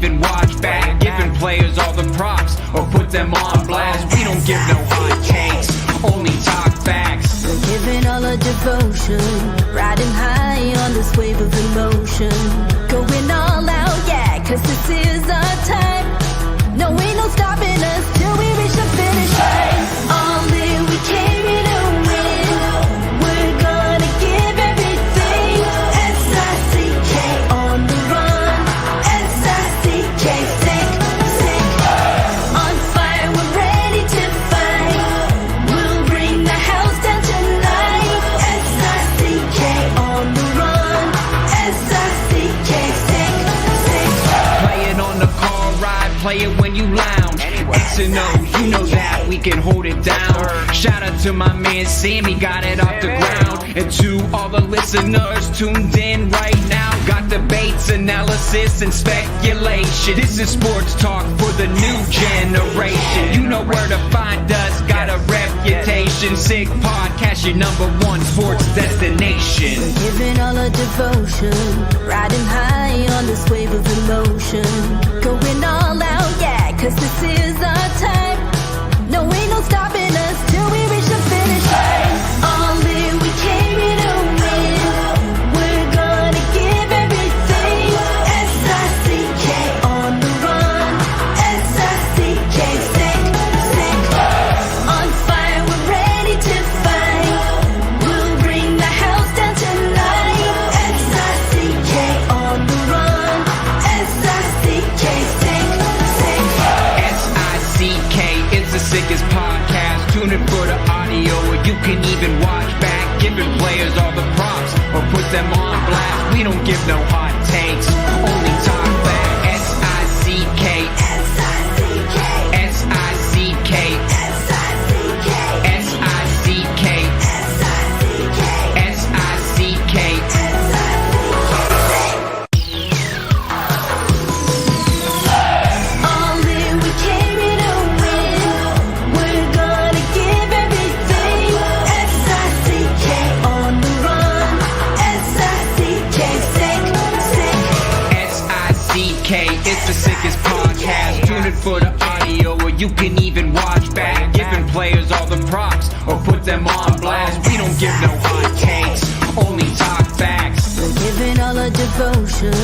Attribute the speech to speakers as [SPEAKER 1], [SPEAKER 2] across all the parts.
[SPEAKER 1] even watch back. Giving players all the props or put them on blast. We don't give no hot takes, only talk facts.
[SPEAKER 2] We're giving all our devotion, riding high on this wave of emotion. Going all out, yeah, cause this is our time. No, ain't no stopping us till we reach the finish line. All in, we came here to win. We're gonna give everything. S-I-C-K on the run. S-I-C-K, sick, sick. On fire, we're ready to fight. We'll bring the house down tonight. S-I-C-K on the run. S-I-C-K, sick, sick.
[SPEAKER 1] Play it on the car ride, play it when you lounge. X and O, you know that we can hold it down. Shout out to my man Sammy, got it off the ground. And to all the listeners tuned in right now, got debates, analysis, and speculation. This is sports talk for the new generation. You know where to find us, got a reputation. Sick podcast, your #1 sports destination.
[SPEAKER 2] Giving all our devotion, riding high on this wave of emotion. Going all out, yeah, cause this is our time. No, ain't no stopping us till we reach the finish line. All in, we came here to win. We're gonna give everything. S-I-C-K on the run. S-I-C-K, sick, sick. On fire, we're ready to fight. We'll bring the house down tonight. S-I-C-K on the run. S-I-C-K, sick, sick.
[SPEAKER 1] S-I-C-K is the sickest podcast. Tune in for the audio, or you can even watch back. Giving players all the props or put them on blast. We don't give no hot takes, only talk back. S-I-C-K,
[SPEAKER 2] S-I-C-K,
[SPEAKER 1] S-I-C-K,
[SPEAKER 2] S-I-C-K,
[SPEAKER 1] S-I-C-K,
[SPEAKER 2] S-I-C-K,
[SPEAKER 1] S-I-C-K.
[SPEAKER 2] All in, we came here to win. We're gonna give everything. S-I-C-K on the run. S-I-C-K, sick, sick.
[SPEAKER 1] S-I-C-K, it's the sickest podcast. Tune in for the audio, or you can even watch back. Giving players all the props or put them on blast. We don't give no hot takes, only talk facts.
[SPEAKER 2] We're giving all our devotion,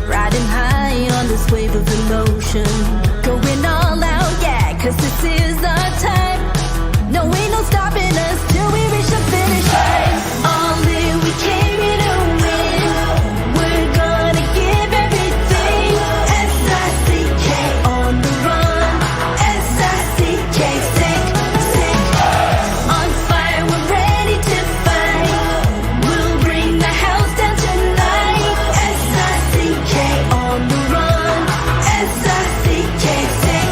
[SPEAKER 2] riding high on this wave of emotion. Going all out, yeah, cause this is our time. No, ain't no stopping us till we reach the finish line. All in, we came here to win. We're gonna give everything. S-I-C-K on the run. S-I-C-K, sick, sick. On fire, we're ready to fight. We'll bring the house down tonight. S-I-C-K on the run. S-I-C-K, sick,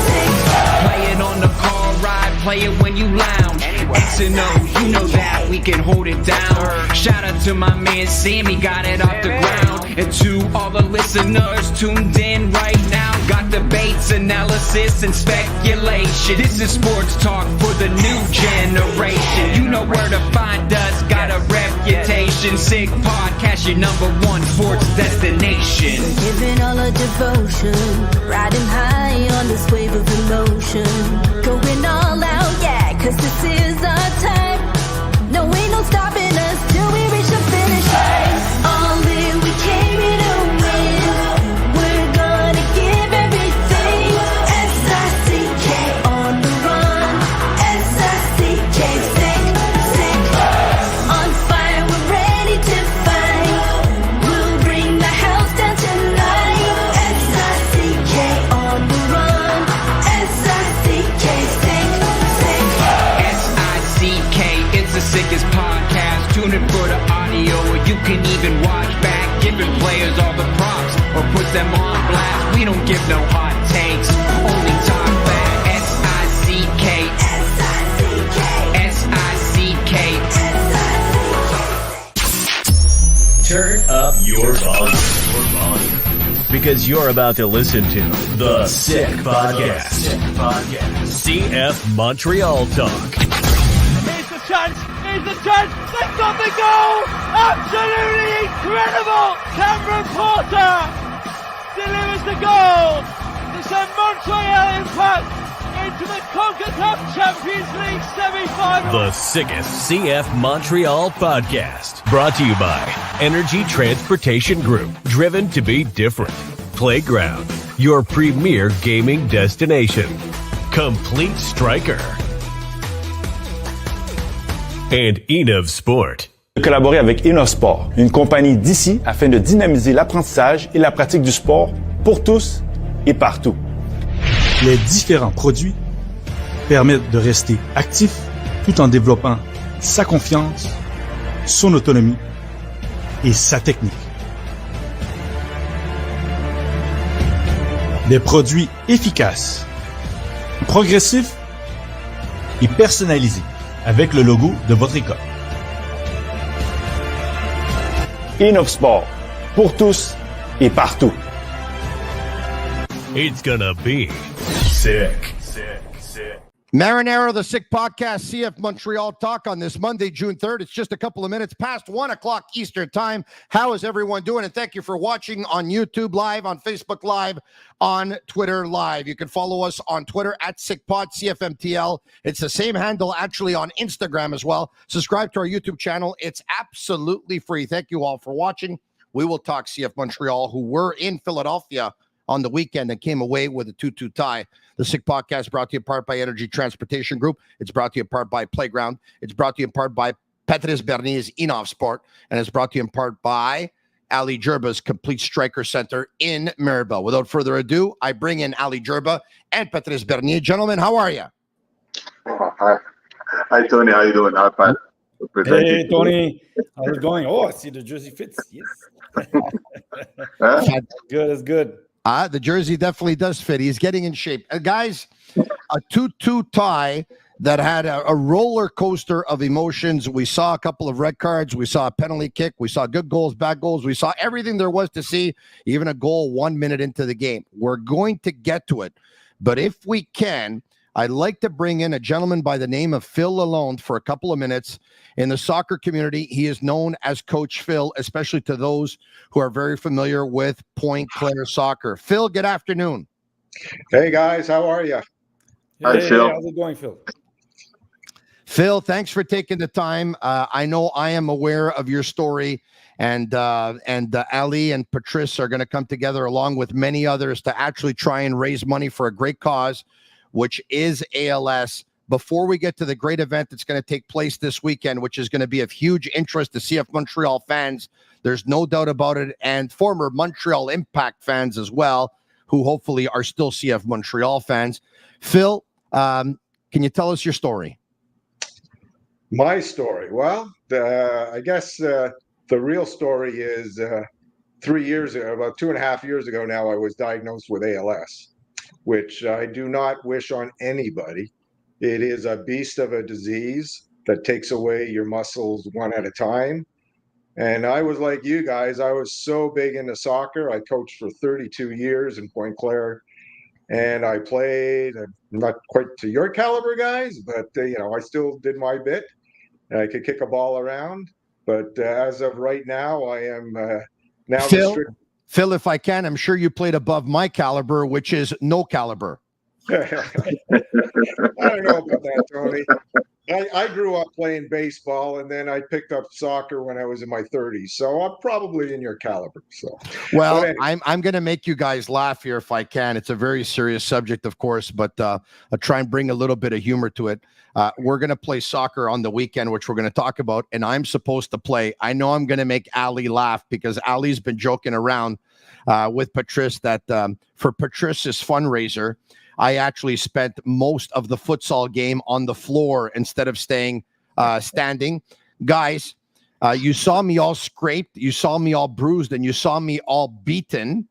[SPEAKER 2] sick.
[SPEAKER 1] Play it on the car ride, play it when you lounge. X and O, you know that we can hold it down. Shout out to my man Sammy, got it off the ground. And to all the listeners tuned in right now, got debates, analysis, and speculation. This is sports talk for the new generation. You know where to find us, got a reputation. Sick podcast, your #1 sports destination.
[SPEAKER 2] Giving all our devotion, riding high on this wave of emotion. Going all out, yeah, cause this is our time. No, ain't no stopping us till we reach the finish line. All in, we came here to win. We're gonna give everything. S-I-C-K on the run. S-I-C-K, sick, sick. On fire, we're ready to fight. We'll bring the house down tonight. S-I-C-K on the run. S-I-C-K, sick, sick.
[SPEAKER 1] S-I-C-K, it's the sickest podcast. Tune in for the audio, or you can even watch back. Giving players all the props or put them on blast. We don't give no hot takes, only talk back. S-I-C-K,
[SPEAKER 2] S-I-C-K,
[SPEAKER 1] S-I-C-K.
[SPEAKER 3] Turn up your volume. Because you're about to listen to The Sick Podcast. CF Montreal Talk.
[SPEAKER 4] Here's the chance. They've got the goal. Absolutely incredible. Cameron Porter delivers the goal. represent Montreal Impact into the CONCACAF Champions League semi-final.
[SPEAKER 3] The sickest CF Montreal podcast. Brought to you by Energy Transportation Group. Driven to be different. Playground, your premier gaming destination. Complete Striker. And Innov Sport.
[SPEAKER 5] Collaborer avec Innov Sport, une compagnie d'ici afin de dynamiser l'apprentissage et la pratique du sport pour tous et partout.
[SPEAKER 6] Les différents produits permettent de rester actif tout en développant sa confiance, son autonomie et sa technique. Des produits efficaces, progressifs et personnalisés avec le logo de votre école.
[SPEAKER 5] Innov Sport, pour tous et partout.
[SPEAKER 3] It's gonna be sick.
[SPEAKER 7] Marinaro, the Sick Podcast, CF Montreal talk on this Monday, June 3rd. It's just a couple of minutes past 1 o'clock Eastern time. How is everyone doing? And thank you for watching on YouTube Live, on Facebook Live, on Twitter Live. You can follow us on Twitter at SickPod, CFMTL. It's the same handle actually on Instagram as well. Subscribe to our YouTube channel. It's absolutely free. Thank you all for watching. We will talk CF Montreal, who were in Philadelphia on the weekend and came away with a 2-2 tie. The Sick Podcast brought to you in part by Energy Transportation Group. It's brought to you in part by Playground. It's brought to you in part by Patrice Bernier's Innov Sport. And it's brought to you in part by Ali Gerba's Complete Striker Center in Mirabel. Without further ado, I bring in Ali Gerba and Patrice Bernier. Gentlemen, how are you?
[SPEAKER 8] Oh, hi, Tony. How you doing?
[SPEAKER 9] Hey, Tony. How's it going? Oh, I see the jersey fits. Yes. Good. It's good.
[SPEAKER 7] The jersey definitely does fit. He's getting in shape. Guys, a 2-2 tie that had a roller coaster of emotions. We saw a couple of red cards. We saw a penalty kick. We saw good goals, bad goals. We saw everything there was to see, even a goal 1 minute into the game. We're going to get to it. But if we can, I'd like to bring in a gentleman by the name of Phil Lalonde for a couple of minutes. In the soccer community, he is known as Coach Phil, especially to those who are very familiar with Point Claire soccer. Phil, good afternoon.
[SPEAKER 10] Hey, guys. How are you?
[SPEAKER 8] Hi, Phil.
[SPEAKER 9] How's it going, Phil?
[SPEAKER 7] Phil, thanks for taking the time. I know I am aware of your story, and Ali and Patrice are going to come together along with many others to actually try and raise money for a great cause, which is ALS. Before we get to the great event that's going to take place this weekend, which is going to be of huge interest to CF Montreal fans, there's no doubt about it, and former Montreal Impact fans as well, who hopefully are still CF Montreal fans. Phil, can you tell us your story?
[SPEAKER 10] My story? Well, I guess the real story is 3 years ago, about 2.5 years ago now, I was diagnosed with ALS, which I do not wish on anybody. It is a beast of a disease that takes away your muscles one at a time. And I was like you guys. I was so big into soccer. I coached for 32 years in Point Claire, and I played. Not quite to your caliber, guys, but I still did my bit. I could kick a ball around. But as of right now, I am now restricted.
[SPEAKER 7] Phil, if I can, I'm sure you played above my caliber, which is no caliber.
[SPEAKER 10] I don't know about that, Tony. I grew up playing baseball, and then I picked up soccer when I was in my 30s. So I'm probably in your caliber. So,
[SPEAKER 7] well, anyway. I'm going to make you guys laugh here if I can. It's a very serious subject, of course, but I'll try and bring a little bit of humor to it. We're going to play soccer on the weekend, which we're going to talk about, and I'm supposed to play. I know I'm going to make Ali laugh because Ali's been joking around with Patrice that for Patrice's fundraiser, I actually spent most of the futsal game on the floor instead of staying standing. Guys, you saw me all scraped, you saw me all bruised, and you saw me all beaten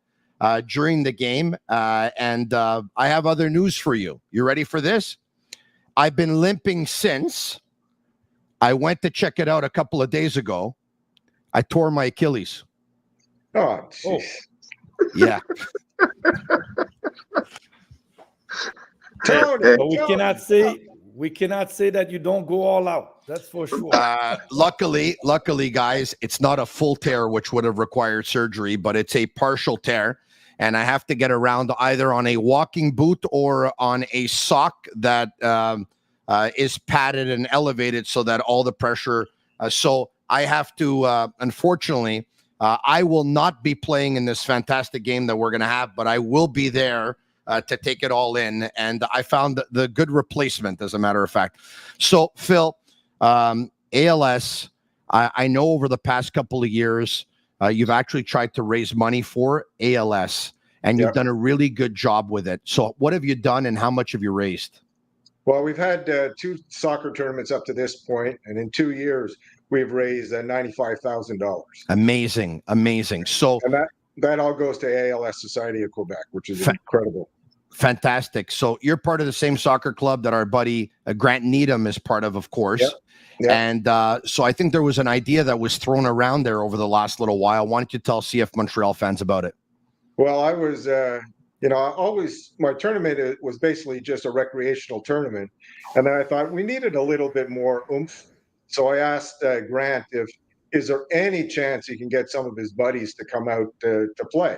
[SPEAKER 7] during the game. And I have other news for you. You ready for this? I've been limping since. I went to check it out a couple of days ago. I tore my Achilles.
[SPEAKER 10] Oh, jeez.
[SPEAKER 7] Yeah.
[SPEAKER 10] Tony,
[SPEAKER 9] But we cannot say that you don't go all out. That's for sure.
[SPEAKER 7] Luckily, guys, it's not a full tear, which would have required surgery, but it's a partial tear. and I have to get around either on a walking boot or on a sock that is padded and elevated so that all the pressure. So I have to, unfortunately, I will not be playing in this fantastic game that we're going to have, but I will be there to take it all in. And I found the good replacement, as a matter of fact. So, Phil, ALS, I know over the past couple of years, you've actually tried to raise money for ALS, and you've done a really good job with it. So what have you done, and how much have you raised?
[SPEAKER 10] Well, we've had 2 soccer tournaments up to this point, and in 2 years, we've raised $95,000.
[SPEAKER 7] Amazing. So
[SPEAKER 10] and that all goes to ALS Society of Quebec, which is incredible.
[SPEAKER 7] Fantastic. So you're part of the same soccer club that our buddy Grant Needham is part of course.
[SPEAKER 10] Yep.
[SPEAKER 7] And so I think there was an idea that was thrown around there over the last little while. Why don't you tell CF Montreal fans about it?
[SPEAKER 10] Well, I was, my tournament was basically just a recreational tournament. And then I thought we needed a little bit more oomph. So I asked Grant is there any chance he can get some of his buddies to come out to play?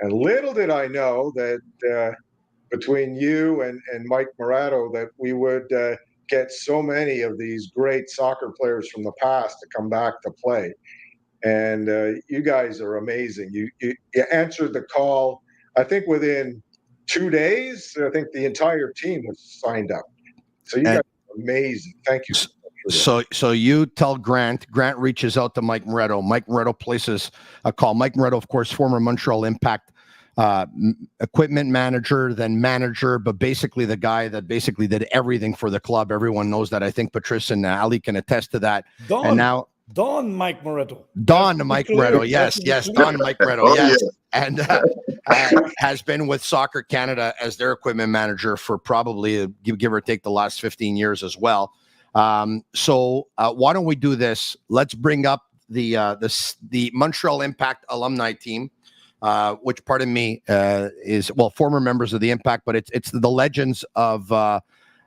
[SPEAKER 10] And little did I know that between you and Mike Marinaro that we would get so many of these great soccer players from the past to come back to play. And you guys are amazing. You answered the call, I think within 2 days. I think the entire team was signed up. So you guys are amazing. Thank you.
[SPEAKER 7] So you tell Grant reaches out to Mike Moretto. Mike Moretto places a call. Mike Moretto, of course, former Montreal Impact equipment manager, then manager, but basically the guy that basically did everything for the club. Everyone knows that. I think Patrice and Ali can attest to that.
[SPEAKER 9] Don Mike Moretto.
[SPEAKER 7] Don Mike Moretto, yes. Don Mike Moretto, yes. And has been with Soccer Canada as their equipment manager for probably, give or take, the last 15 years as well. So why don't we do this? Let's bring up the Montreal Impact alumni team, which, pardon me, is, well, former members of the Impact, but it's the legends of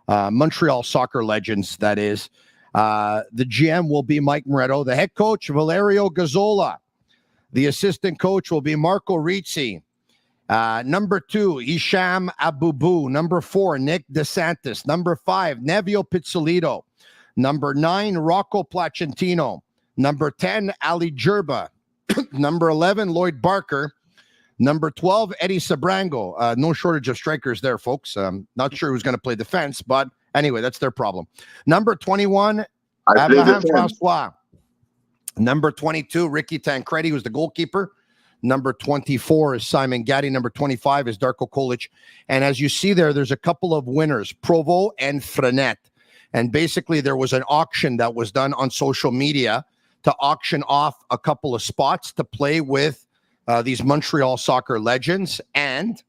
[SPEAKER 7] Montreal soccer legends, that is. The GM will be Mike Moretto. The head coach, Valerio Gazzola. The assistant coach will be Marco Rizzi. Number 2, Isham Abubu. Number 4, Nick DeSantis. Number 5, Nevio Pizzolito. Number 9, Rocco Placentino. Number 10, Ali Gerba. Number 11, Lloyd Barker. Number 12, Eddie Sabrango. No shortage of strikers there, folks. Not sure who's going to play defense, but anyway, that's their problem. Number 21, Abraham Francois. Number 22, Ricky Tancredi, who's the goalkeeper. Number 24 is Simon Gaddy. Number 25 is Darko Kolic. And as you see there's a couple of winners, Provo and Frenet. And basically, there was an auction that was done on social media to auction off a couple of spots to play with these Montreal soccer legends. And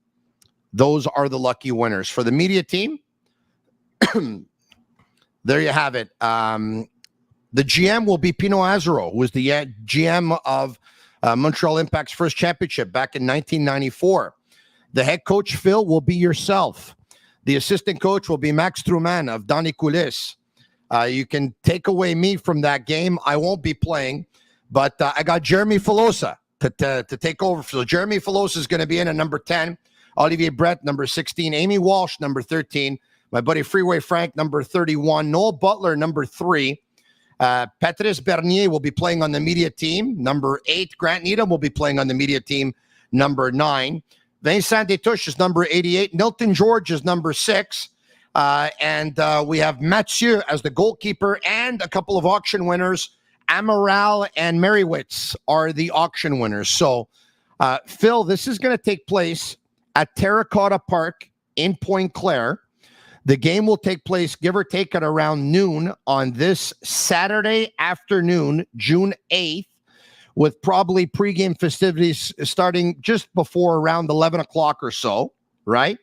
[SPEAKER 7] those are the lucky winners. For the media team, there you have it. The GM will be Pino Azaro, who was the GM of Montreal Impact's first championship back in 1994. The head coach, Phil, will be yourself. The assistant coach will be Max Truman of Donny Coulis. You can take away me from that game. I won't be playing, but I got Jeremy Filosa to take over. So Jeremy Filosa is going to be in at number 10. Olivier Brett, number 16. Amy Walsh, number 13. My buddy Freeway Frank, number 31. Noel Butler, number 3. Patrice Bernier will be playing on the media team, number 8. Grant Needham will be playing on the media team, number 9. Vincent Détouche is number 88. Milton George is number 6. And we have Mathieu as the goalkeeper and a couple of auction winners. Amaral and Merriwitz are the auction winners. So, Phil, this is going to take place at Terracotta Park in Pointe Claire. The game will take place, give or take, at around noon on this Saturday afternoon, June 8th, with probably pregame festivities starting just before around 11 o'clock or so, right?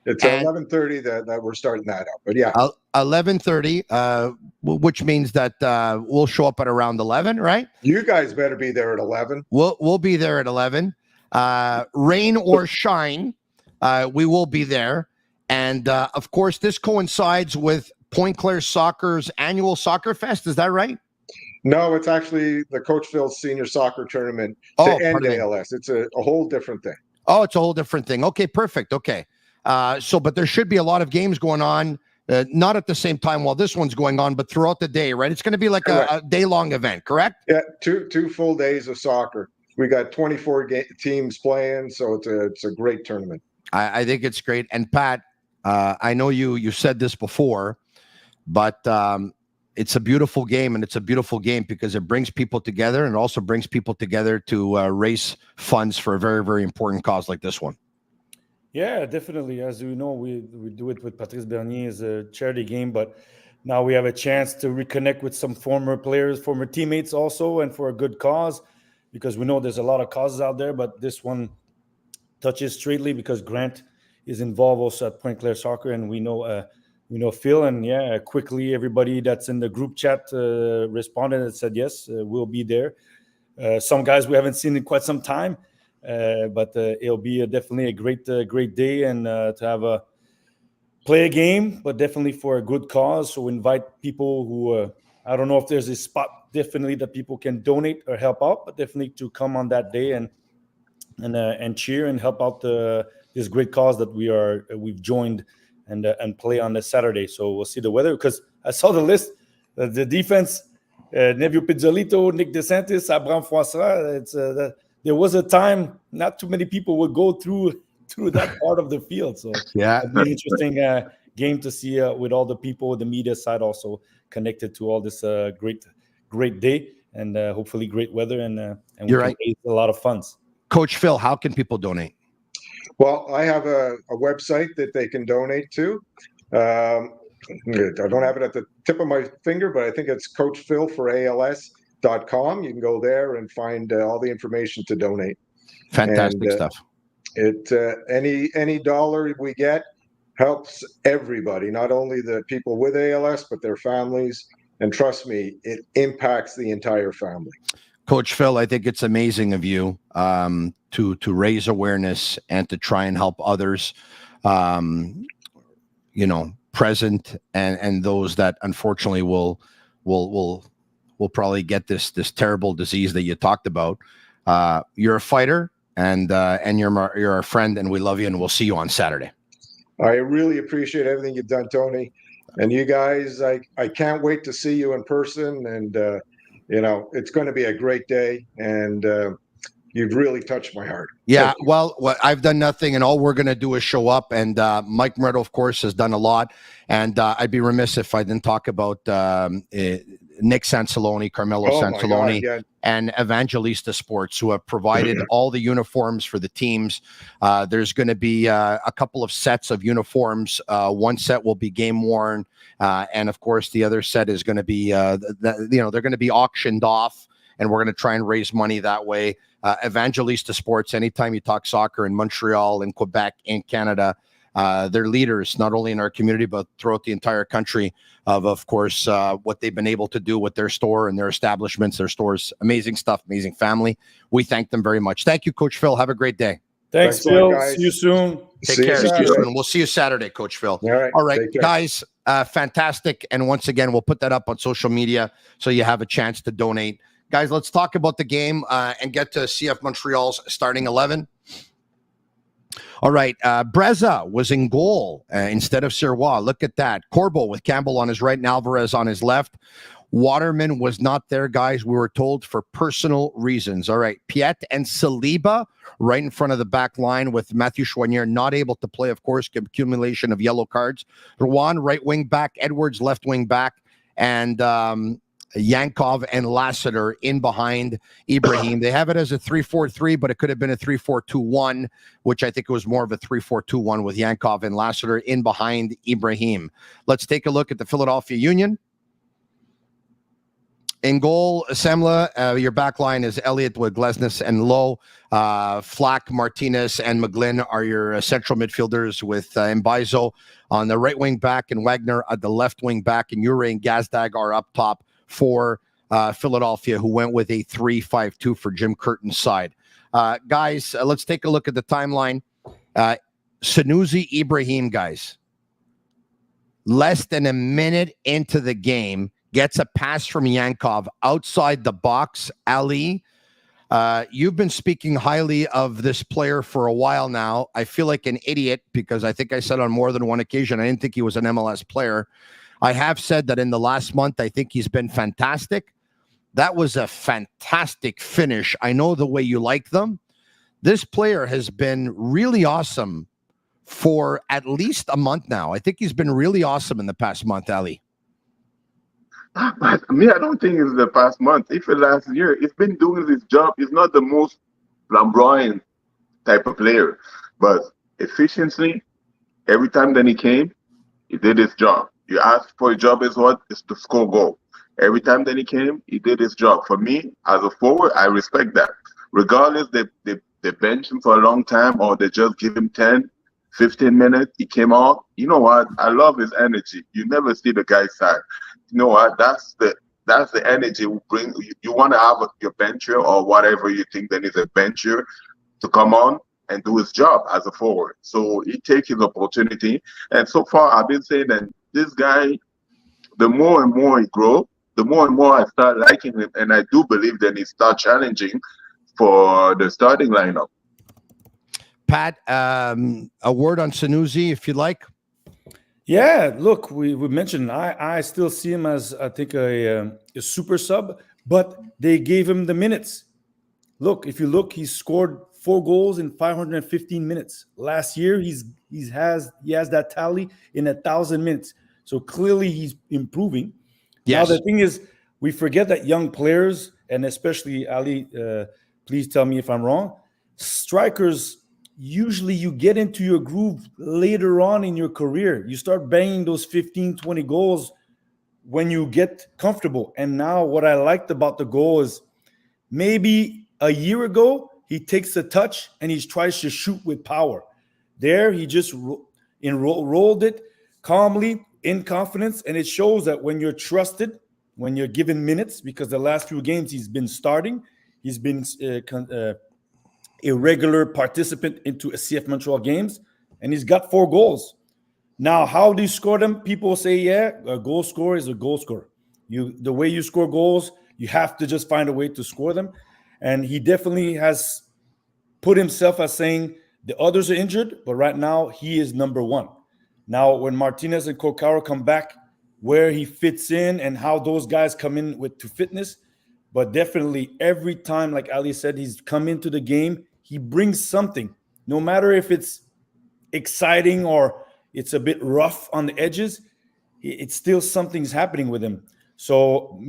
[SPEAKER 10] It's 11:30 that we're starting that up, but yeah.
[SPEAKER 7] 11:30, which means that we'll show up at around 11, right?
[SPEAKER 10] You guys better be there at 11.
[SPEAKER 7] We'll be there at 11. Rain or shine, we will be there. And, of course, this coincides with Pointe Claire Soccer's annual Soccer Fest. Is that right?
[SPEAKER 10] No, it's actually the Coach Phil Senior Soccer Tournament to end ALS. It's a whole different thing.
[SPEAKER 7] Oh, it's a whole different thing. Okay, perfect. Okay. But there should be a lot of games going on, not at the same time while this one's going on, but throughout the day, right? It's going to be like a day-long event, correct?
[SPEAKER 10] Yeah, two full days of soccer. We got 24 teams playing, so it's a great tournament.
[SPEAKER 7] I think it's great. And Pat, I know you said this before, but it's a beautiful game, and it's a beautiful game because it brings people together, and it also brings people together to raise funds for a very, very important cause like this one.
[SPEAKER 9] Yeah, definitely. As you know, we do it with Patrice Bernier as a charity game, but now we have a chance to reconnect with some former players, former teammates also, and for a good cause, because we know there's a lot of causes out there, but this one touches straightly because Grant is involved also at Point Claire Soccer, and we know Phil, and quickly everybody that's in the group chat responded and said yes, we'll be there. Some guys we haven't seen in quite some time, but it'll be definitely a great day, and to have play a game, but definitely for a good cause. So invite people who I don't know if there's a spot definitely that people can donate or help out, but definitely to come on that day and cheer and help out this great cause that we've joined and play on the Saturday. So we'll see the weather, because I saw the list, the defense, Nevio Pizzolito, Nick DeSantis, Abraham Froissart. There was a time not too many people would go through that part of the field. So
[SPEAKER 7] yeah,
[SPEAKER 9] it'll be an interesting game to see with all the people, the media side also connected to all this great day, and hopefully great weather, and we can raise a lot of funds.
[SPEAKER 7] Coach Phil, how can people donate?
[SPEAKER 10] Well, I have a website that they can donate to. I don't have it at the tip of my finger, but I think it's coachphilforals.com. You can go there and find all the information to donate.
[SPEAKER 7] Fantastic stuff.
[SPEAKER 10] Any dollar we get helps everybody, not only the people with ALS, but their families. And trust me, it impacts the entire family.
[SPEAKER 7] Coach Phil, I think it's amazing of you to raise awareness and to try and help others, present and those that unfortunately will probably get this terrible disease that you talked about. You're a fighter, and you're our friend, and we love you, and we'll see you on Saturday.
[SPEAKER 10] I really appreciate everything you've done, Tony, and you guys. I can't wait to see you in person, and it's going to be a great day, and you've really touched my heart.
[SPEAKER 7] Yeah, well, I've done nothing, and all we're going to do is show up. And Mike Moretto, of course, has done a lot. And I'd be remiss if I didn't talk about Nick Sansaloni, Carmelo Sansaloni, and Evangelista Sports, who have provided all the uniforms for the teams. There's going to be a couple of sets of uniforms. One set will be game worn, and of course, the other set is going to be, they're going to be auctioned off, and we're going to try and raise money that way. Evangelista Sports, anytime you talk soccer in Montreal, in Quebec, in Canada, they're leaders, not only in our community, but throughout the entire country of course, what they've been able to do with their store and their establishments, their stores. Amazing stuff, amazing family. We thank them very much. Thank you, Coach Phil. Have a great day.
[SPEAKER 9] Thanks Phil. See you soon.
[SPEAKER 7] Take care. See you soon. We'll see you Saturday, Coach Phil. All right, guys, fantastic. And once again, we'll put that up on social media so you have a chance to donate. Guys, let's talk about the game and get to CF Montreal's starting 11. All right, Breza was in goal instead of Sirois. Look at that. Corbo with Campbell on his right and Alvarez on his left. Waterman was not there, guys. We were told for personal reasons. All right, Piet and Saliba right in front of the back line with Matthew Chouanier not able to play, of course, accumulation of yellow cards. Rouen, right wing back. Edwards, left wing back. And Yankov and Lassiter in behind Ibrahim. They have it as a 3-4-3, but it could have been a 3-4-2-1, which I think it was more of a 3-4-2-1 with Yankov and Lassiter in behind Ibrahim. Let's take a look at the Philadelphia Union. In goal, Semla, your back line is Elliott with Glesnes and Lowe. Flack, Martinez, and McGlynn are your central midfielders with Mbaizo on the right wing back and Wagner at the left wing back, and Ure and Gazdag are up top for Philadelphia, who went with a 3-5-2 for Jim Curtin's side. Guys, let's take a look at the timeline. Sunusi Ibrahim, guys, less than a minute into the game, gets a pass from Yankov outside the box. Ali You've been speaking highly of this player for a while now. I feel like an idiot because I think I said on more than one occasion I didn't think he was an MLS player. I have said that in the last month, I think he's been fantastic. That was a fantastic finish. I know the way you like them. This player has been really awesome for at least a month now. I think he's been really awesome in the past month, Ali.
[SPEAKER 8] Me, I don't think it's the past month. If the last year, he's been doing this job. He's not the most flamboyant type of player, but efficiency, every time that he came, he did his job. You ask for a job is what? Is to score goal. Every time that he came, he did his job. For me, as a forward, I respect that. Regardless, they bench him for a long time or they just give him 10, 15 minutes, he came out. You know what? I love his energy. You never see the guy's side. You know what? That's the energy we bring. You want to have your bencher or whatever you think that is a bencher to come on and do his job as a forward. So he takes his opportunity. And so far, I've been saying that this guy, the more and more he grows, the more and more I start liking him, and I do believe that he start challenging for the starting lineup.
[SPEAKER 7] Pat, a word on Sunusi, if you'd like.
[SPEAKER 9] Yeah, look, we mentioned I still see him as, I think, a super sub, but they gave him the minutes. Look, if you look, he scored 4 goals in 515 minutes. Last year, he has that tally in 1,000 minutes. So clearly he's improving.
[SPEAKER 7] Yes.
[SPEAKER 9] Now, the thing is, we forget that young players, and especially Ali, please tell me if I'm wrong, strikers, usually you get into your groove later on in your career. You start banging those 15, 20 goals when you get comfortable. And now what I liked about the goal is maybe a year ago, he takes a touch and he tries to shoot with power. There, he just rolled it calmly, in confidence, and it shows that when you're trusted, when you're given minutes, because the last few games he's been starting, he's been a regular participant into a CF Montreal games, and he's got 4 goals. Now, how do you score them? People say, yeah, a goal scorer is a goal scorer. The way you score goals, you have to just find a way to score them, and he definitely has put himself as saying the others are injured, but right now he is number 1. Now, when Martinez and Kokaro come back, where he fits in and how those guys come in to fitness, but definitely every time, like Ali said, he's come into the game, he brings something. No matter if it's exciting or it's a bit rough on the edges, it's still something's happening with him. So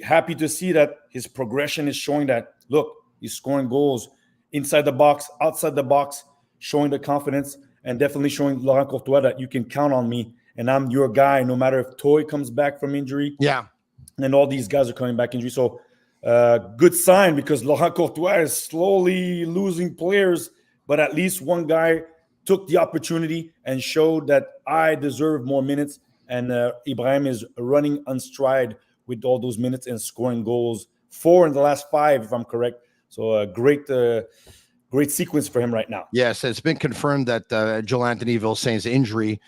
[SPEAKER 9] happy to see that his progression is showing that, look, he's scoring goals inside the box, outside the box, showing the confidence, and definitely showing Laurent Courtois that you can count on me, and I'm your guy, no matter if Toy comes back from injury.
[SPEAKER 7] Yeah.
[SPEAKER 9] And all these guys are coming back injury. So good sign, because Laurent Courtois is slowly losing players, but at least one guy took the opportunity and showed that I deserve more minutes, and Ibrahim is running on stride with all those minutes and scoring goals, 4 in the last 5, if I'm correct. So a great sequence for him right now.
[SPEAKER 7] Yes, it's been confirmed that Joel Anthony Vilsain's injury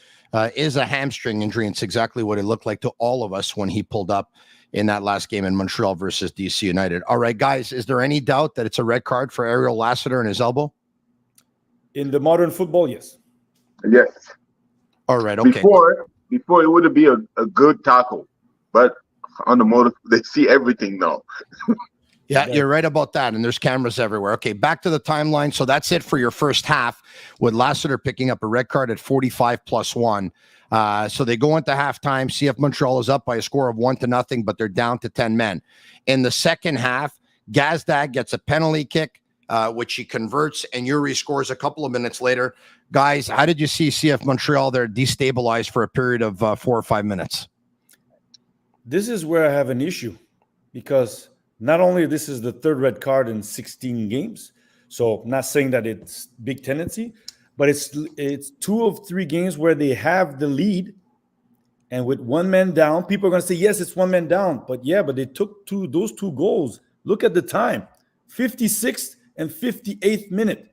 [SPEAKER 7] is a hamstring injury. It's exactly what it looked like to all of us when he pulled up in that last game in Montreal versus DC United. All right, guys, is there any doubt that it's a red card for Ariel Lassiter and his elbow?
[SPEAKER 9] In the modern football, yes.
[SPEAKER 8] Yes.
[SPEAKER 7] All right, okay.
[SPEAKER 8] Before it would be a good tackle, but on the motor, they see everything now.
[SPEAKER 7] Yeah, you're right about that. And there's cameras everywhere. Okay, back to the timeline. So that's it for your first half, with Lassiter picking up a red card at 45+1. So they go into halftime. CF Montreal is up by a score of 1-0, but they're down to 10 men. In the second half, Gazdag gets a penalty kick, which he converts, and Yuri scores a couple of minutes later. Guys, how did you see CF Montreal there destabilized for a period of 4 or 5 minutes?
[SPEAKER 9] This is where I have an issue, because not only this is the 3rd red card in 16 games, so I'm not saying that it's big tendency, but it's 2 of 3 games where they have the lead, and with 1 man down, people are going to say, yes, it's 1 man down, but they took those 2 goals. Look at the time, 56th and 58th minute.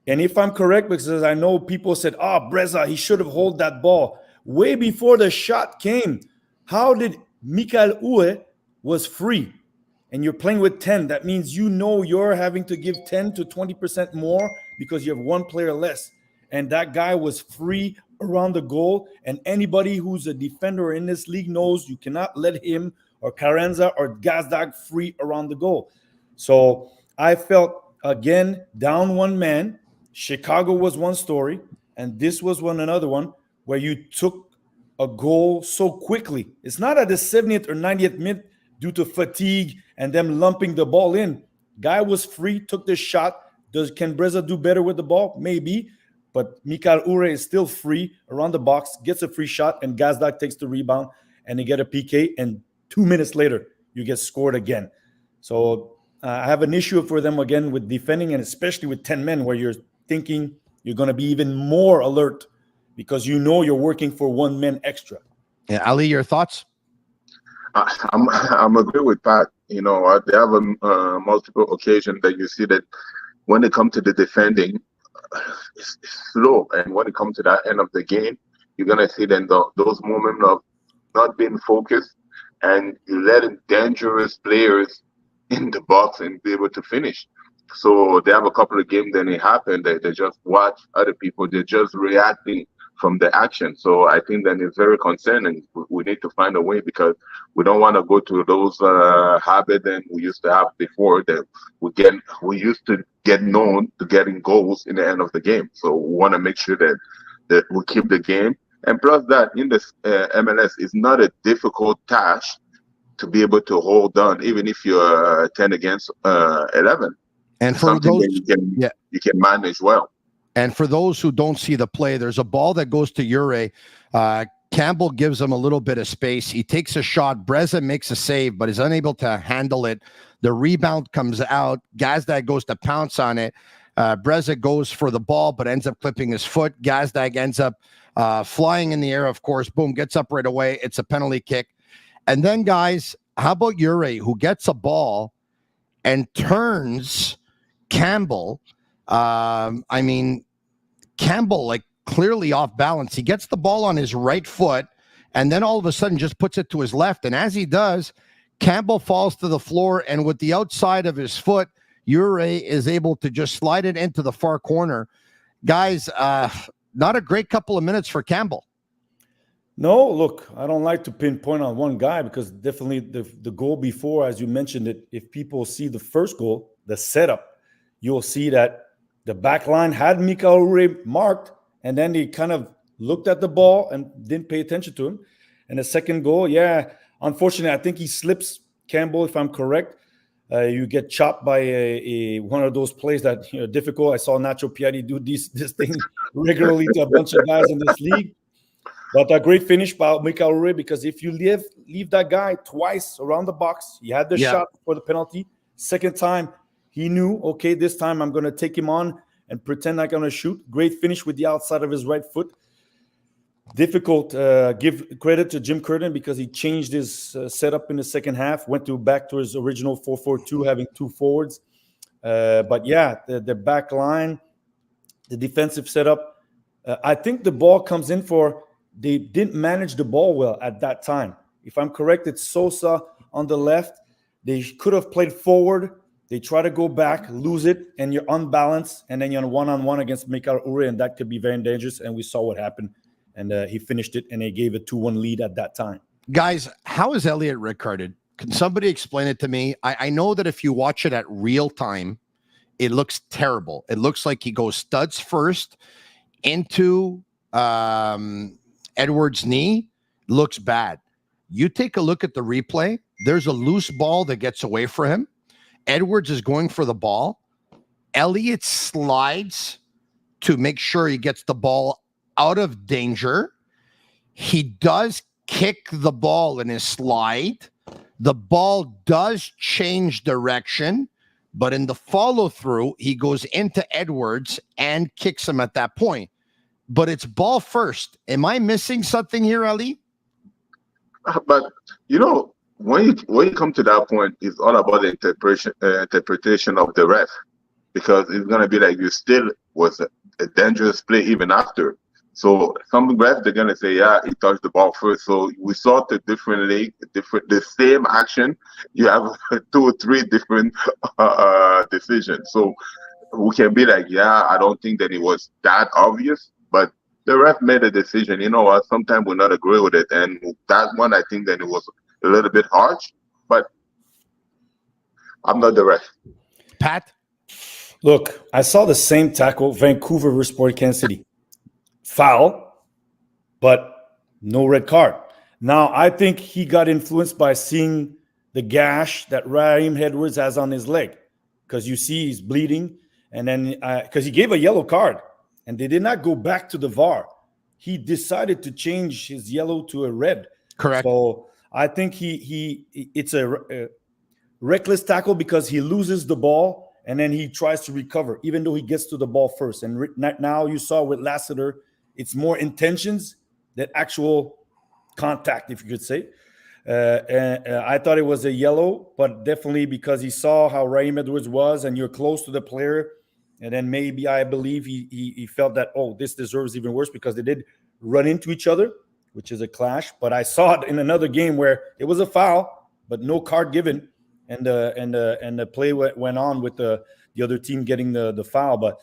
[SPEAKER 9] And if I'm correct, because I know people said, Breza, he should have held that ball way before the shot came. How did Mikael Uwe was free? and you're playing with 10, that means you're having to give 10 to 20% more because you have one player less. And that guy was free around the goal. And anybody who's a defender in this league knows you cannot let him or Carranza or Gazdag free around the goal. So I felt, again, down one man. Chicago was one story, and this was another one where you took a goal so quickly. It's not at the 70th or 90th minute due to fatigue and them lumping the ball in. Guy was free, took the shot. Can Breza do better with the ball? Maybe. But Mikael Ure is still free around the box, gets a free shot, and Gazdag takes the rebound, and they get a PK, and 2 minutes later, you get scored again. So I have an issue for them again with defending, and especially with 10 men, where you're thinking you're going to be even more alert because you're working for 1 man extra.
[SPEAKER 7] Yeah, Ali, your thoughts?
[SPEAKER 8] I'm agree with Pat. You know, they have a multiple occasions that you see that when it comes to the defending, it's slow, and when it comes to that end of the game, you're gonna see then those moments of not being focused, and you letting dangerous players in the box and be able to finish. So they have a couple of games, then it happened. They just watch other people. They're just reacting from the action. So I think that it's very concerning. We need to find a way, because we don't want to go to those habits that we used to have before, that we used to get known to getting goals in the end of the game. So we want to make sure that we keep the game. And plus that, in this MLS, it's not a difficult task to be able to hold on, even if you're 10 against 11.
[SPEAKER 7] And for those,
[SPEAKER 8] you can manage well.
[SPEAKER 7] And for those who don't see the play, there's a ball that goes to Ure. Campbell gives him a little bit of space. He takes a shot. Breza makes a save, but is unable to handle it. The rebound comes out. Gazdag goes to pounce on it. Breza goes for the ball, but ends up clipping his foot. Gazdag ends up flying in the air, of course. Boom, gets up right away. It's a penalty kick. And then, guys, how about Ure, who gets a ball and turns Campbell? Campbell, like, clearly off balance. He gets the ball on his right foot and then all of a sudden just puts it to his left. And as he does, Campbell falls to the floor, and with the outside of his foot, Ure is able to just slide it into the far corner. Guys, not a great couple of minutes for Campbell.
[SPEAKER 9] No, look, I don't like to pinpoint on one guy, because definitely the goal before, as you mentioned it, if people see the first goal, the setup, you'll see that the back line had Mikael Ure marked, and then they kind of looked at the ball and didn't pay attention to him. And the second goal, unfortunately, I think he slips Campbell, if I'm correct. You get chopped by one of those plays that difficult. I saw Nacho Piatti do this thing regularly to a bunch of guys in this league. But a great finish by Mikael Ure, because if you leave that guy twice around the box, he had the shot for the penalty. Second time, he knew, okay, this time I'm going to take him on and pretend I'm going to shoot. Great finish with the outside of his right foot. Difficult. Give credit to Jim Curtin, because he changed his setup in the second half, went back to his original 4-4-2, having 2 forwards. But the back line, the defensive setup, I think the ball comes in they didn't manage the ball well at that time. If I'm correct, it's Sosa on the left. They could have played forward. They try to go back, lose it, and you're unbalanced, and then you're on one-on-one against Mikael Ure, and that could be very dangerous, and we saw what happened. And he finished it, and they gave a 2-1 lead at that time.
[SPEAKER 7] Guys, how is Elliot Rickarded? Can somebody explain it to me? I know that if you watch it at real time, it looks terrible. It looks like he goes studs first into Edwards' knee. Looks bad. You take a look at the replay. There's a loose ball that gets away from him. Edwards is going for the ball. Elliott slides to make sure he gets the ball out of danger. He does kick the ball in his slide. The ball does change direction, but in the follow-through, he goes into Edwards and kicks him at that point. But it's ball first. Am I missing something here, Ali?
[SPEAKER 8] But, when you come to that point, it's all about the interpretation of the ref, because it's going to be like you still was a dangerous play even after. So some refs, they're gonna say, yeah, he touched the ball first. So we saw the the same action. You have 2 or 3 different decisions. So we can be like, yeah, I don't think that it was that obvious, but the ref made a decision. You know what? Sometimes we're not agree with it, and that one, I think that it was a little bit harsh. But I'm not the ref.
[SPEAKER 7] Pat?
[SPEAKER 9] Look, I saw the same tackle, Vancouver versus Sport Kansas City. Foul, but no red card. Now, I think he got influenced by seeing the gash that Raheem Edwards has on his leg, because you see he's bleeding, and then because he gave a yellow card, and they did not go back to the VAR. He decided to change his yellow to a red.
[SPEAKER 7] Correct.
[SPEAKER 9] So I think it's a reckless tackle because he loses the ball and then he tries to recover, even though he gets to the ball first. And now you saw with Lassiter, it's more intentions than actual contact, if you could say. I thought it was a yellow, but definitely because he saw how Raheem Edwards was and you're close to the player. And then maybe I believe he felt that, oh, this deserves even worse because they did run into each other, which is a clash. But I saw it in another game where it was a foul, but no card given. And the play went on with the other team getting the foul. But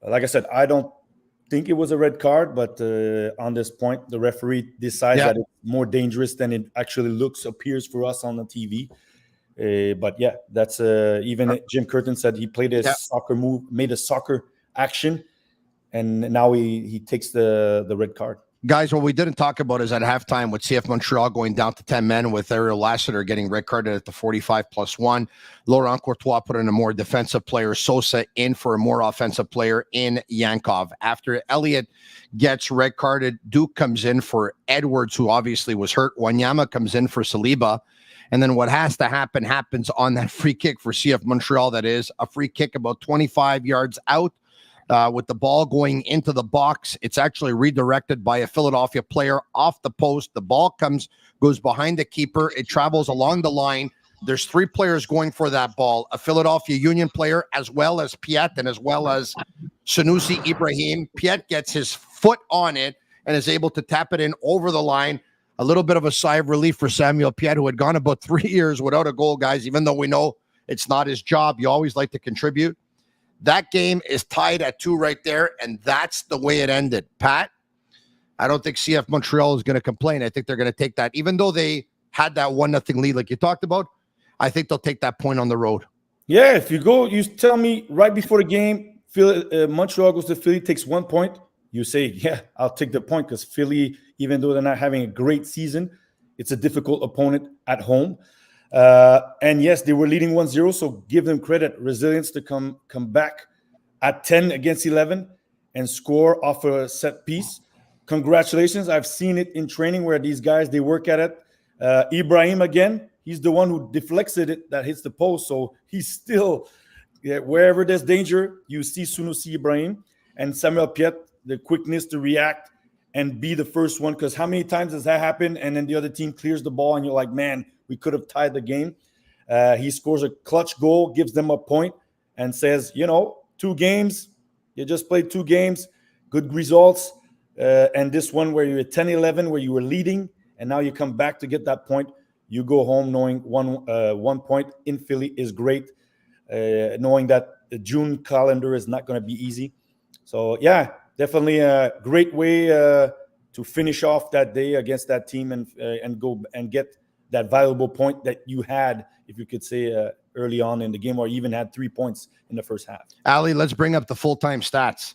[SPEAKER 9] like I said, I don't think it was a red card, but on this point, the referee decides that it's more dangerous than it actually appears for us on the TV. But yeah, that's even Jim Curtin said he played a soccer move, made a soccer action, and now he takes the red card.
[SPEAKER 7] Guys, what we didn't talk about is at halftime with CF Montreal going down to 10 men with Ariel Lassiter getting red carded at the 45+1. Laurent Courtois put in a more defensive player, Sosa in for a more offensive player in Yankov. After Elliott gets red carded, Duke comes in for Edwards, who obviously was hurt. Wanyama comes in for Saliba. And then what has to happen happens on that free kick for CF Montreal. That is a free kick about 25 yards out. With the ball going into the box, it's actually redirected by a Philadelphia player off the post. The ball goes behind the keeper. It travels along the line. There's 3 players going for that ball, a Philadelphia Union player, as well as Piet and as well as Sunusi Ibrahim. Piet gets his foot on it and is able to tap it in over the line. A little bit of a sigh of relief for Samuel Piet, who had gone about 3 years without a goal, guys, even though we know it's not his job. You always like to contribute. That game is tied at 2 right there, and that's the way it ended. Pat, I don't think CF Montreal is going to complain. I think they're going to take that. Even though they had that 1-0 lead like you talked about, I think they'll take that point on the road.
[SPEAKER 9] Yeah, if you tell me right before the game, Montreal goes to Philly, takes 1 point, you say, yeah, I'll take the point because Philly, even though they're not having a great season, it's a difficult opponent at home. And yes, they were leading 1-0, so give them credit, resilience to come back at 10 against 11 and score off a set piece. Congratulations. I've seen it in training where these guys, they work at it. Ibrahim, again, he's the one who deflects it that hits the post, so he's still, wherever there's danger, you see Sunusi Ibrahim and Samuel Piet, the quickness to react and be the first one, because how many times does that happen and then the other team clears the ball and you're like, man, we could have tied the game. He scores a clutch goal, gives them a point, and says, 2 games. You just played 2 games, good results. And this one where you're at 10-11, where you were leading, and now you come back to get that point. You go home knowing one point in Philly is great, knowing that the June calendar is not going to be easy. So, yeah, definitely a great way to finish off that day against that team and go and get that valuable point that you had, if you could say, early on in the game, or even had 3 points in the first half.
[SPEAKER 7] Ali, let's bring up the full-time stats.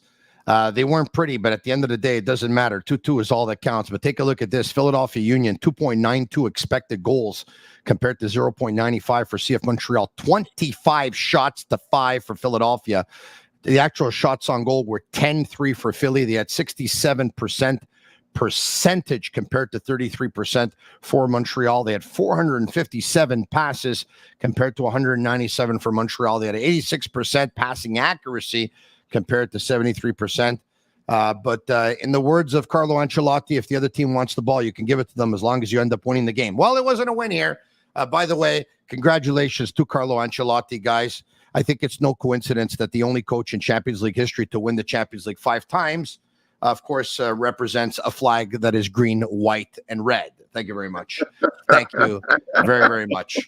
[SPEAKER 7] They weren't pretty, but at the end of the day, it doesn't matter. 2-2 is all that counts. But take a look at this. Philadelphia Union, 2.92 expected goals compared to 0.95 for CF Montreal. 25 shots to 5 for Philadelphia. The actual shots on goal were 10-3 for Philly. They had 67% percentage compared to 33% for Montreal. They had 457 passes compared to 197 for Montreal. They had 86% passing accuracy compared to 73%. But in the words of Carlo Ancelotti, if the other team wants the ball, you can give it to them as long as you end up winning the game. Well, it wasn't a win here. By the way, congratulations to Carlo Ancelotti, guys. I think it's no coincidence that the only coach in Champions League history to win the Champions League 5 times of course, represents a flag that is green, white, and red. Thank you very much. Thank you very, very much.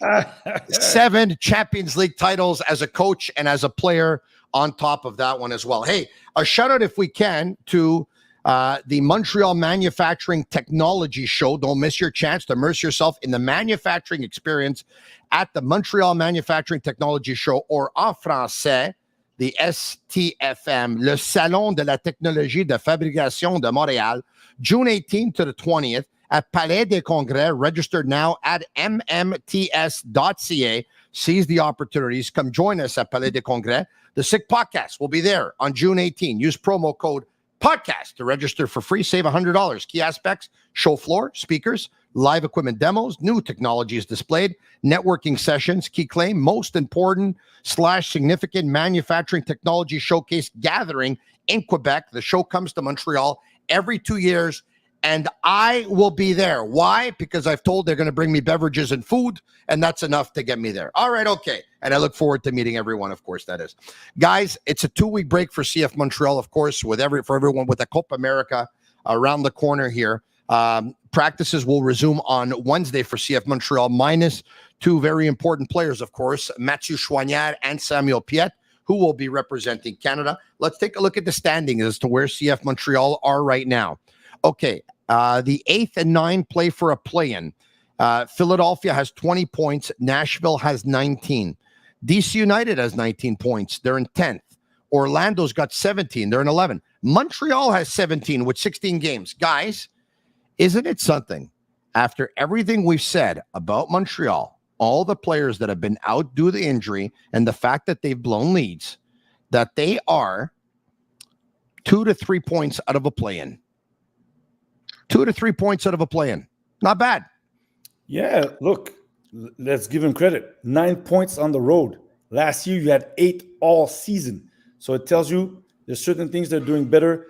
[SPEAKER 7] 7 Champions League titles as a coach and as a player on top of that one as well. Hey, a shout out, if we can, to the Montreal Manufacturing Technology Show. Don't miss your chance to immerse yourself in the manufacturing experience at the Montreal Manufacturing Technology Show, or en français, the STFM, le Salon de la Technologie de Fabrication de Montréal, June 18th to the 20th at Palais des Congrès. Registered now at mmts.ca. Seize the opportunities. Come join us at Palais des Congrès. The Sick Podcast will be there on June 18. Use promo code podcast to register for free. Save $100. Key aspects: show floor, speakers, live equipment demos, new technologies displayed, networking sessions. Key claim: most important / significant manufacturing technology showcase gathering in Quebec. The show comes to Montreal every 2 years, and I will be there. Why? Because I've told they're going to bring me beverages and food, and that's enough to get me there. All right, okay. And I look forward to meeting everyone, of course, that is. Guys, it's a 2-week break for CF Montreal, of course, for everyone with the Copa America around the corner here. Practices will resume on Wednesday for CF Montreal, minus 2 very important players, of course, Mathieu Choignard and Samuel Piette, who will be representing Canada. Let's take a look at the standings as to where CF Montreal are right now. Okay, the 8th and 9th play for a play-in. Philadelphia has 20 points. Nashville has 19. DC United has 19 points. They're in 10th. Orlando's got 17. They're in 11. Montreal has 17 with 16 games. Guys, isn't it something? After everything we've said about Montreal, all the players that have been out due to injury, and the fact that they've blown leads, that they are 2 to 3 points out of a play-in. 2 to 3 points out of a play-in. Not bad.
[SPEAKER 9] Yeah, look, let's give him credit. 9 points on the road. Last year, you had 8 all season. So it tells you there's certain things they're doing better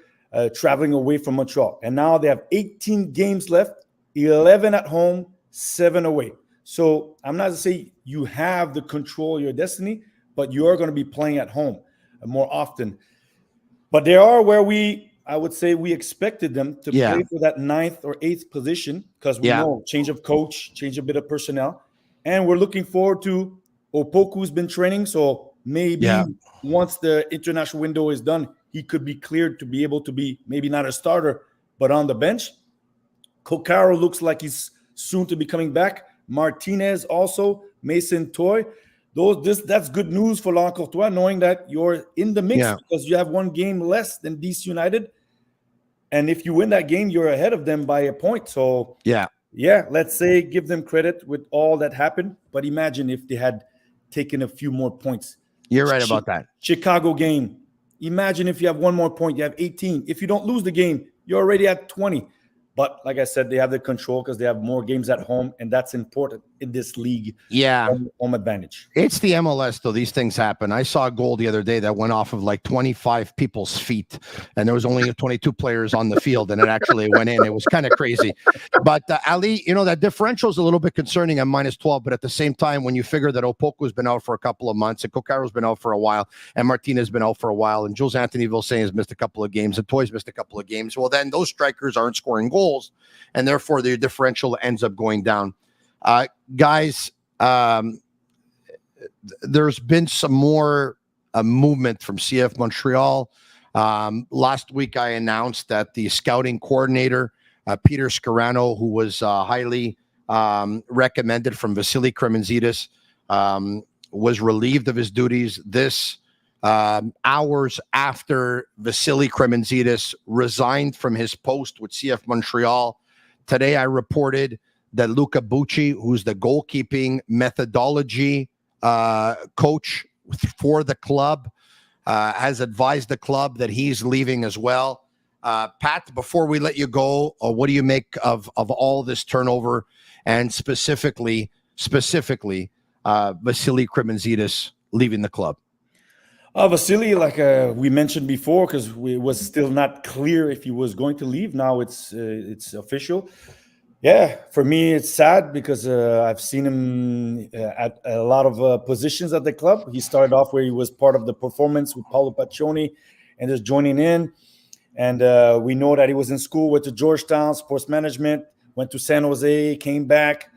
[SPEAKER 9] traveling away from Montreal. And now they have 18 games left, 11 at home, 7 away. So I'm not to say you have the control of your destiny, but you are going to be playing at home more often. But they are where I would say we expected them to play for that 9th or 8th position, because we know change of coach, change a bit of personnel. And we're looking forward to Opoku's been training. So maybe once the international window is done, he could be cleared to be able to be maybe not a starter, but on the bench. Kokaro looks like he's soon to be coming back. Martinez also, Mason Toy. That's good news for Laurent Courtois, knowing that you're in the mix because you have 1 game less than DC United. And if you win that game, you're ahead of them by a point. So, let's say give them credit with all that happened. But imagine if they had taken a few more points.
[SPEAKER 7] You're right about that.
[SPEAKER 9] Chicago game. Imagine if you have 1 more point, you have 18. If you don't lose the game, you're already at 20. But like I said, they have the control because they have more games at home, and that's important in this league. Home advantage.
[SPEAKER 7] It's the MLS, though. These things happen. I saw a goal the other day that went off of like 25 people's feet, and there was only 22 players on the field, and it actually went in. It was kind of crazy. But Ali, that differential is a little bit concerning at minus 12. But at the same time, when you figure that Opoku's been out for a couple of months, and Kokaro's been out for a while, and Martinez has been out for a while, and Jules Anthony Vilsain has missed a couple of games, and Toy's missed a couple of games. Well, then those strikers aren't scoring goals. And therefore, the differential ends up going down. Guys, there's been some more movement from CF Montreal. Last week, I announced that the scouting coordinator, Peter Scarano, who was highly recommended from Vasily Kremenzitis, was relieved of his duties this hours after Vasily Kremenzitis resigned from his post with CF Montreal. Today, I reported that Luca Bucci, who's the goalkeeping methodology coach for the club, has advised the club that he's leaving as well. Pat, before we let you go, what do you make of all this turnover, and specifically Vasily Kremenzitis leaving the club?
[SPEAKER 9] Vasily, like we mentioned before, because it was still not clear if he was going to leave. Now it's official. Yeah, for me, it's sad because I've seen him at a lot of positions at the club. He started off where he was part of the performance with Paolo Paccioni and just joining in. And we know that he was in school, went to Georgetown, sports management, went to San Jose, came back.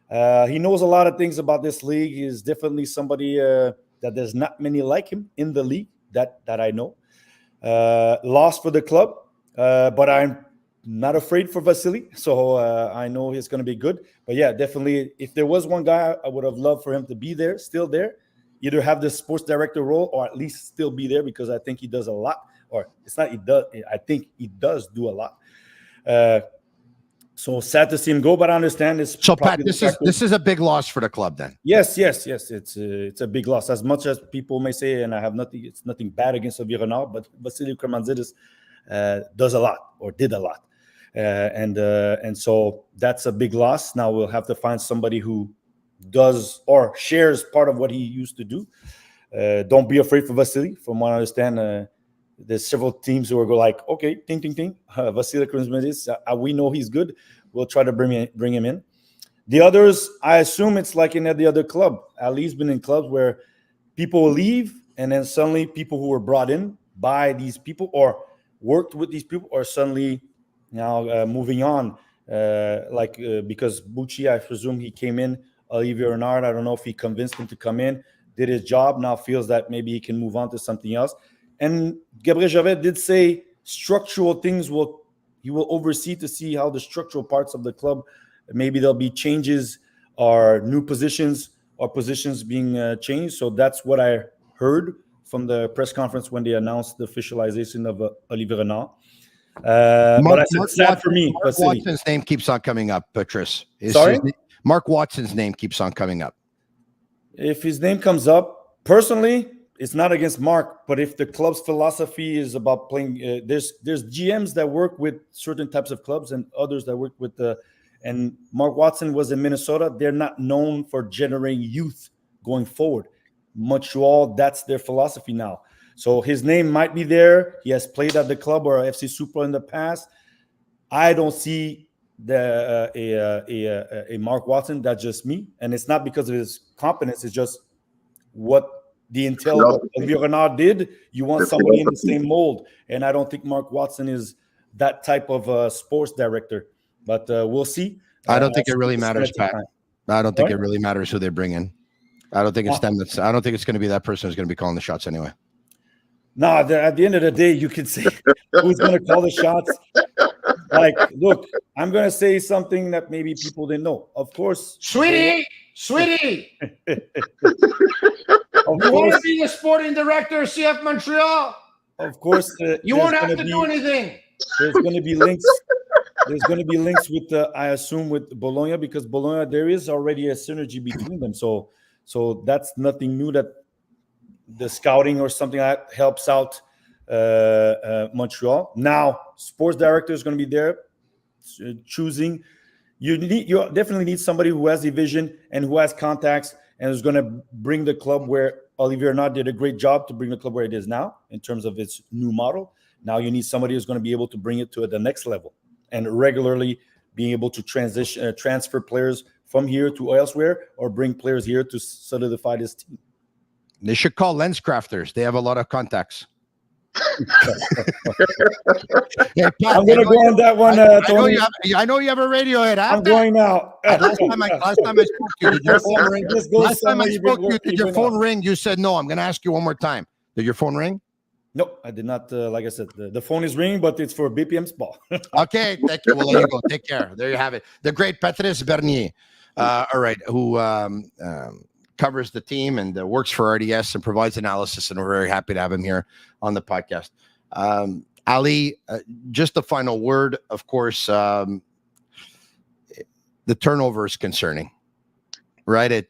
[SPEAKER 9] He knows a lot of things about this league. He's definitely somebody that there's not many like him in the league that I know. Lost for the club, but I'm not afraid for Vasily. So I know he's going to be good. But yeah, definitely, if there was one guy I would have loved for him to be there, still there, either have the sports director role or at least still be there, because I think he does a lot. Or it's not he does. I think he does do a lot. So sad to see him go, but I understand this.
[SPEAKER 7] So Pat, this is a big loss for the club then.
[SPEAKER 9] Yes. It's a big loss. As much as people may say, and I have nothing. It's nothing bad against Olivier Renard, but Vasily Kermanzidis does a lot or did a lot, and so that's a big loss. Now we'll have to find somebody who does or shares part of what he used to do. Don't be afraid for Vasily. From what I understand, there's several teams who are like, okay, ting. Vasily Kermanzidis, we know he's good. We'll try to bring him in. The others, I assume it's like in every other club. Ali's been in clubs where people leave, and then suddenly people who were brought in by these people or worked with these people are suddenly now moving on. Because Bucci, I presume he came in. Olivier Renard, I don't know if he convinced him to come in, did his job, now feels that maybe he can move on to something else. And Gabriel Gervais did say structural things he will oversee to see how the structural parts of the club, maybe there'll be changes or new positions or positions being changed. So that's what I heard from the press conference when they announced the officialization of Olivier Renard. But I said, sad for me.
[SPEAKER 7] Mark Watson's name keeps on coming up, Patrice.
[SPEAKER 9] Sorry?
[SPEAKER 7] Mark Watson's name keeps on coming up.
[SPEAKER 9] If his name comes up, personally, it's not against Mark, but if the club's philosophy is about playing, there's GMs that work with certain types of clubs and others that work with and Mark Watson was in Minnesota. They're not known for generating youth going forward. Montreal, that's their philosophy now. So his name might be there. He has played at the club or FC Super in the past. I don't see a Mark Watson. That's just me, and it's not because of his competence. It's just what the intel what Olivier Renard did. You want somebody in the same mold, and I don't think Mark Watson is that type of sports director. But we'll see.
[SPEAKER 7] I don't think it really matters, Pat. I don't think it really matters who they bring in. I don't think it's them. I don't think it's going to be that person who's going to be calling the shots anyway.
[SPEAKER 9] No, at the end of the day, you can say who's going to call the shots. Like, look, I'm going to say something that maybe people didn't know. Of course,
[SPEAKER 7] sweetie. You want to be the sporting director of CF Montreal?
[SPEAKER 9] Of course.
[SPEAKER 7] You won't have to do anything.
[SPEAKER 9] There's going to be links. There's going to be links with, I assume, with Bologna, because Bologna, there is already a synergy between them. So that's nothing new, that the scouting or something that helps out Montreal. Now, sports director is going to be there choosing. You definitely need somebody who has a vision and who has contacts and is going to bring the club where Olivier Renard did a great job to bring the club where it is now in terms of its new model. Now you need somebody who's going to be able to bring it to the next level and regularly being able to transfer players from here to elsewhere or bring players here to solidify this team.
[SPEAKER 7] They should call lens crafters. They have a lot of contacts.
[SPEAKER 9] Hey, Pat, I'm going to go on that one, Tony.
[SPEAKER 7] I know you have a radio hit.
[SPEAKER 9] I'm going now.
[SPEAKER 7] Last time I spoke to you, did your phone ring? Last time I spoke to you, did your phone ring? You said no. I'm going to ask you one more time. Did your phone ring?
[SPEAKER 9] No, I did not. Like I said, the phone is ringing, but it's for BPM Sport.
[SPEAKER 7] Okay, thank you. We'll let you go. Take care. There you have it. The great Patrice Bernier. All right, who covers the team and works for RDS and provides analysis, and we're very happy to have him here on the podcast. Ali, just the final word. Of course, the turnover is concerning, right?
[SPEAKER 8] I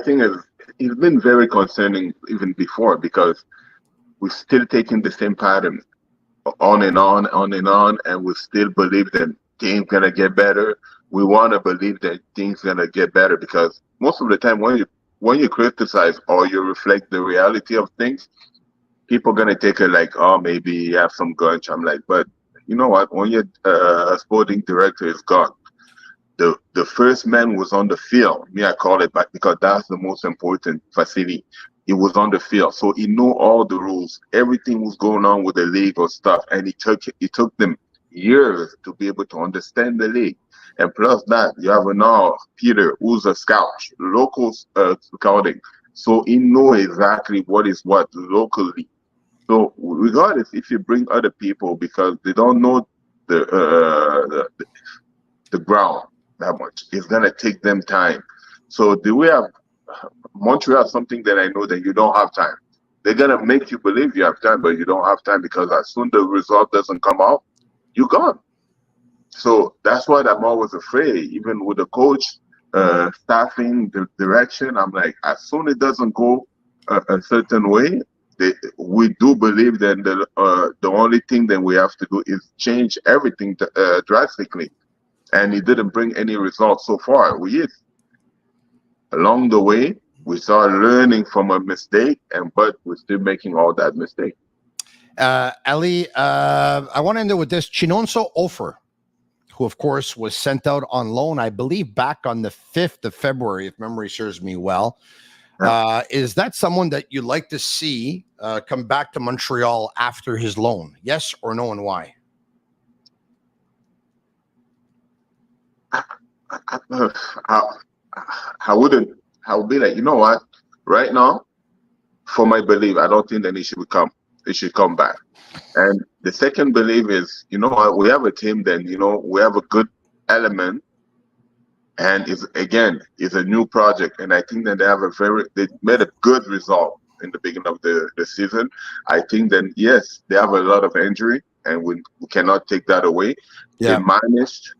[SPEAKER 8] think it's been very concerning even before, because we're still taking the same pattern on and on, and we still believe that things gonna get better. We want to believe that things gonna get better, because most of the time when you criticize or you reflect the reality of things, people gonna take it like, oh, maybe you have some gunch. I'm like, but you know what? When your sporting director is gone, the first man was on the field. I call it back, because that's the most important facility. he was on the field, so he knew all the rules. Everything was going on with the league or stuff, and it took them years to be able to understand the league. And plus that, you have now Peter, who's a scout, local scouting, so he knows exactly what is what locally. So regardless if you bring other people because they don't know the ground that much, it's gonna take them time. So the way of Montreal, something that I know that you don't have time. They're gonna make you believe you have time, but you don't have time because as soon the result doesn't come out, you're gone. So that's what I'm always afraid. Even with the coach, staffing, the direction, I'm like, as soon it doesn't go a certain way, we do believe that the only thing that we have to do is change everything drastically. And it didn't bring any results so far. Along the way, we started learning from a mistake, but we're still making all that mistake.
[SPEAKER 7] Ali, I want to end it with this. Chinonso Ofer, who, of course, was sent out on loan, I believe, back on the 5th of February, if memory serves me well. Is that someone that you'd like to see come back to Montreal after his loan? Yes or no, and why?
[SPEAKER 8] I would be like, you know what? Right now, for my belief, I don't think that he should come back. And the second belief is, you know what? We have a team then, we have a good element. And it's a new project. And I think that they made a good result in the beginning of the season. I think that, yes, they have a lot of injury and we cannot take that away. Yeah.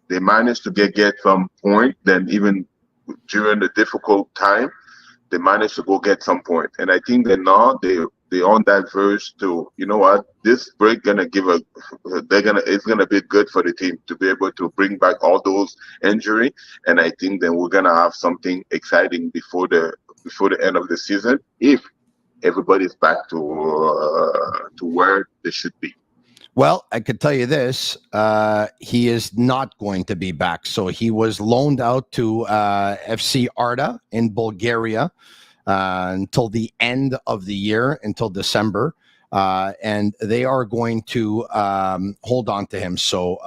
[SPEAKER 8] They managed to get some point. Then even during the difficult time, they managed to go get some point. And I think that now they're on that verge to, you know what, this break it's gonna be good for the team to be able to bring back all those injury. And I think that we're gonna have something exciting before the end of the season if everybody's back to where they should be.
[SPEAKER 7] Well, I could tell you this, he is not going to be back. So he was loaned out to FC Arda in Bulgaria until the end of the year, until December. And they are going to hold on to him. So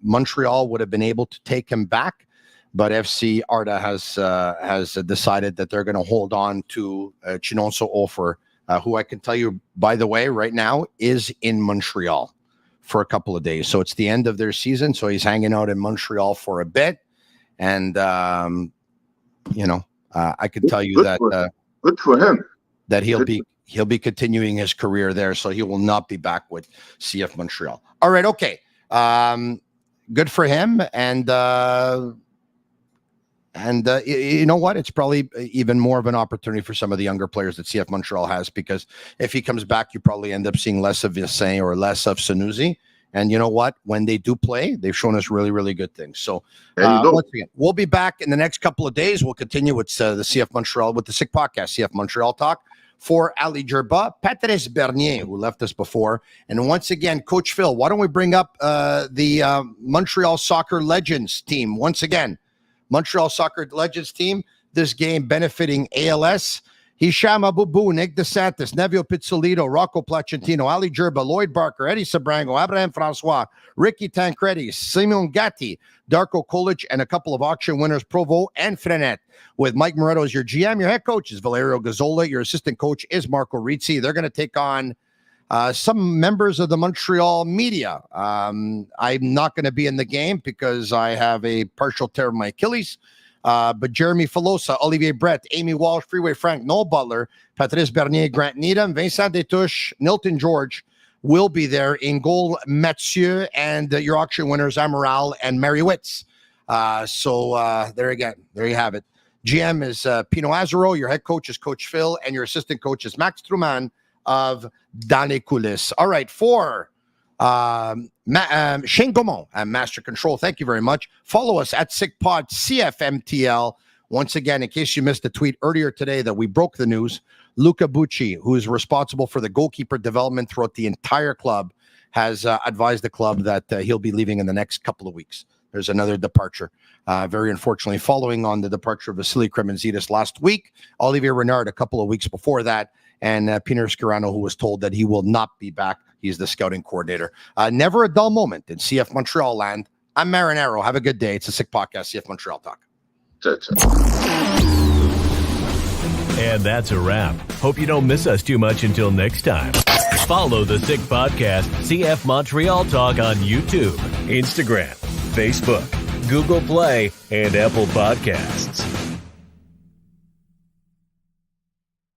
[SPEAKER 7] Montreal would have been able to take him back, but FC Arda has decided that they're going to hold on to Chinonso Ofer, who I can tell you, by the way, right now is in Montreal for a couple of days. So it's the end of their season. So he's hanging out in Montreal for a bit. And, I could tell you that
[SPEAKER 8] good for him,
[SPEAKER 7] that he'll be continuing his career there. So he will not be back with CF Montreal. All right. Okay. Good for him. And you know what? It's probably even more of an opportunity for some of the younger players that CF Montreal has, because if he comes back, you probably end up seeing less of Vincent or less of Sunusi. And you know what? When they do play, they've shown us really, really good things. So once again, we'll be back in the next couple of days. We'll continue with the CF Montreal, with the Sick Podcast, CF Montreal Talk. For Ali Gerba, Patrice Bernier, who left us before. And once again, Coach Phil, why don't we bring up the Montreal Soccer Legends team once again? Montreal Soccer Legends team, this game benefiting ALS. Hisham Abubu, Nick DeSantis, Nevio Pizzolito, Rocco Placentino, Ali Gerba, Lloyd Barker, Eddie Sabrango, Abraham Francois, Ricky Tancredi, Simon Gatti, Darko Kolic, and a couple of auction winners, Provo and Frenet. With Mike Moretto as your GM, your head coach is Valerio Gazzola, your assistant coach is Marco Rizzi. They're going to take on some members of the Montreal media. I'm not going to be in the game because I have a partial tear of my Achilles. But Jeremy Filosa, Olivier Brett, Amy Walsh, Freeway Frank, Noel Butler, Patrice Bernier, Grant Needham, Vincent Détouche, Nilton George will be there in goal. Mathieu and your auction winners, Amaral and Mary Witz. So there you have it. GM is Pino Azaro, your head coach is Coach Phil, and your assistant coach is Max Truman of Dans les Coulisses. All right, for Shane Gaumont and Master Control, thank you very much. Follow us at SickPod CFMTL. Once again, in case you missed a tweet earlier today that we broke the news, Luca Bucci, who is responsible for the goalkeeper development throughout the entire club, has advised the club that he'll be leaving in the next couple of weeks. there's another departure. Very unfortunately, following on the departure of Vasily Kremenzitis last week, Olivier Renard a couple of weeks before that, and Pino Scarano, who was told that he will not be back. He's the scouting coordinator. Never a dull moment in CF Montreal land. I'm Marinaro. Have a good day. It's a Sick Podcast, CF Montreal Talk.
[SPEAKER 3] And that's a wrap. Hope you don't miss us too much until next time. Follow the Sick Podcast, CF Montreal Talk on YouTube, Instagram, Facebook, Google Play, and Apple Podcasts.